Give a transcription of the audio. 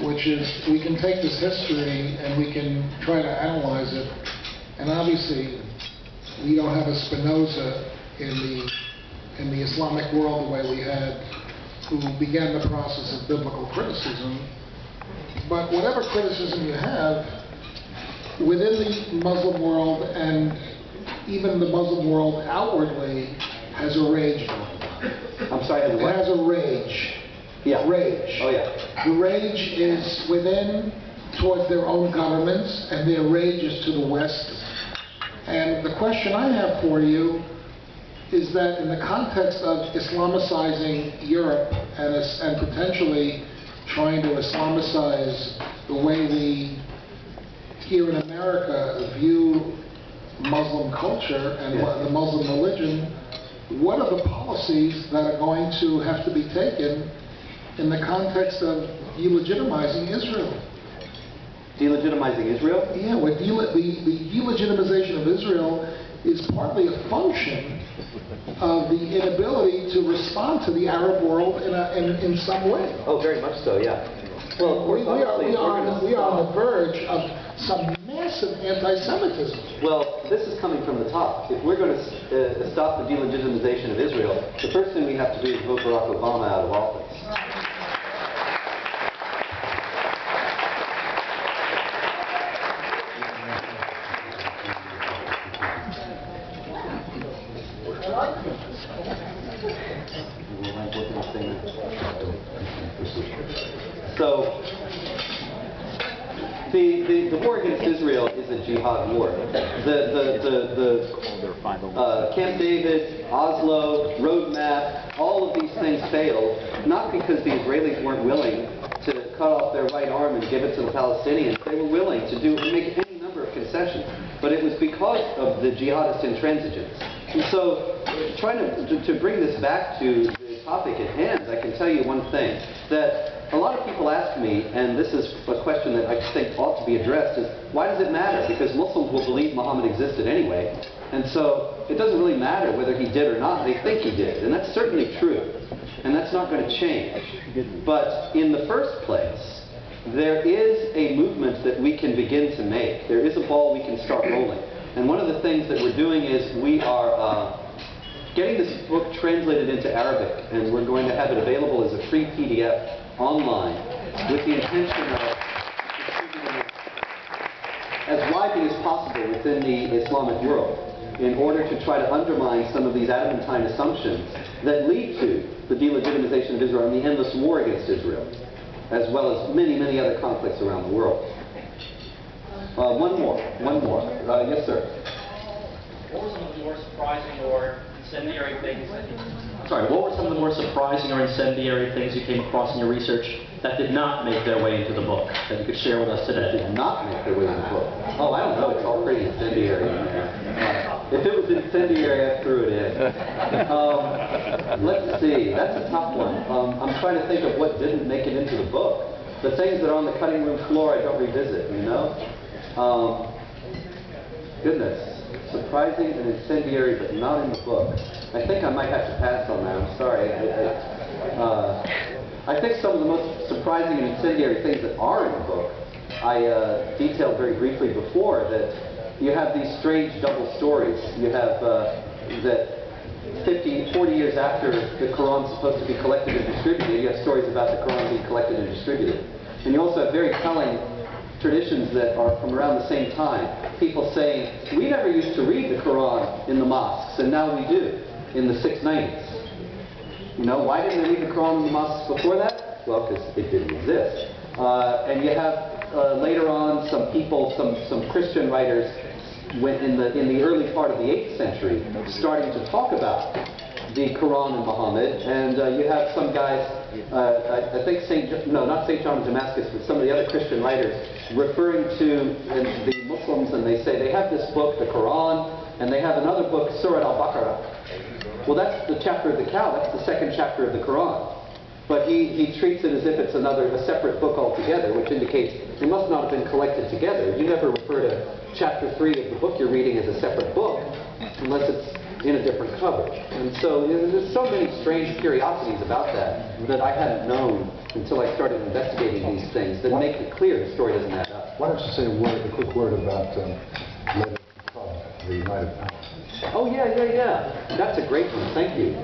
which is we can take this history and we can try to analyze it. And obviously, we don't have a Spinoza in the Islamic world the way we had, who began the process of biblical criticism. But whatever criticism you have, within the Muslim world and even the Muslim world outwardly has a rage going on. I'm sorry, it has a rage. Yeah. Rage. Oh, yeah. The rage is within towards their own governments, and their rage is to the West. And the question I have for you is that in the context of Islamicizing Europe and potentially trying to Islamicize the way we here in America view Muslim culture and the Muslim religion, what are the policies that are going to have to be taken in the context of delegitimizing Israel? Delegitimizing Israel? Yeah, with the delegitimization of Israel is partly a function of the inability to respond to the Arab world in some way. Oh, very much so, yeah. Well, we are on the verge of some massive anti-Semitism. Well, this is coming from the top. If we're going to stop the delegitimization of Israel, the first thing we have to do is vote Barack Obama out of office. So, the war against Israel is a jihad war. Camp David, Oslo, roadmap, all of these things failed, not because the Israelis weren't willing to cut off their right arm and give it to the Palestinians. They were willing to make any number of concessions, but it was because of the jihadist intransigence. And so, trying to bring this back to the topic at hand, I can tell you one thing, that a lot of people ask me, and this is a question that I think ought to be addressed, is why does it matter? Because Muslims will believe Muhammad existed anyway, and so it doesn't really matter whether he did or not. They think he did, and that's certainly true, and that's not going to change. But in the first place, there is a movement that we can begin to make. There is a ball we can start rolling. And one of the things that we're doing is we are getting this book translated into Arabic, and we're going to have it available as a free PDF online with the intention of distributing it as widely as possible within the Islamic world in order to try to undermine some of these adamantine assumptions that lead to the delegitimization of Israel and the endless war against Israel, as well as many, many other conflicts around the world. One more. Yes, sir. What were some of the more surprising or incendiary things that you... Sorry, what were some of the more surprising or incendiary things you came across in your research that did not make their way into the book, that you could share with us today? Did not make their way into the book? Oh, I don't know. It's all pretty incendiary in there. If it was incendiary, I threw it in. Let's see. That's a tough one. I'm trying to think of what didn't make it into the book. The things that are on the cutting room floor, I don't revisit, you know? Goodness. Surprising and incendiary, but not in the book. I think I might have to pass on that. I'm sorry. I think some of the most surprising and incendiary things that are in the book, I detailed very briefly before, that you have these strange double stories. You have that 40 years after the Quran is supposed to be collected and distributed, you have stories about the Quran being collected and distributed. And you also have very telling traditions that are from around the same time. People saying, we never used to read the Quran in the mosques, and now we do, in the 690s. You know, why didn't they read the Quran in the mosques before that? Well, because it didn't exist. And you have, later on, some people, some Christian writers, went in the early part of the 8th century, starting to talk about the Quran and Muhammad, and you have some guys, I think not St. John of Damascus, but some of the other Christian writers referring to the Muslims, and they say they have this book, the Quran, and they have another book, Surah Al-Baqarah. Well, that's the chapter of the cow, that's the second chapter of the Quran. But he treats it as if it's a separate book altogether, which indicates they must not have been collected together. You never refer to chapter 3 of the book you're reading as a separate book, unless it's in a different cover. And so there's so many strange curiosities about that that I hadn't known until I started investigating these things that make it clear the story doesn't add up. Why don't you say a quick word about Levitt Club, the United Powers? Oh, yeah. That's a great one. Thank you.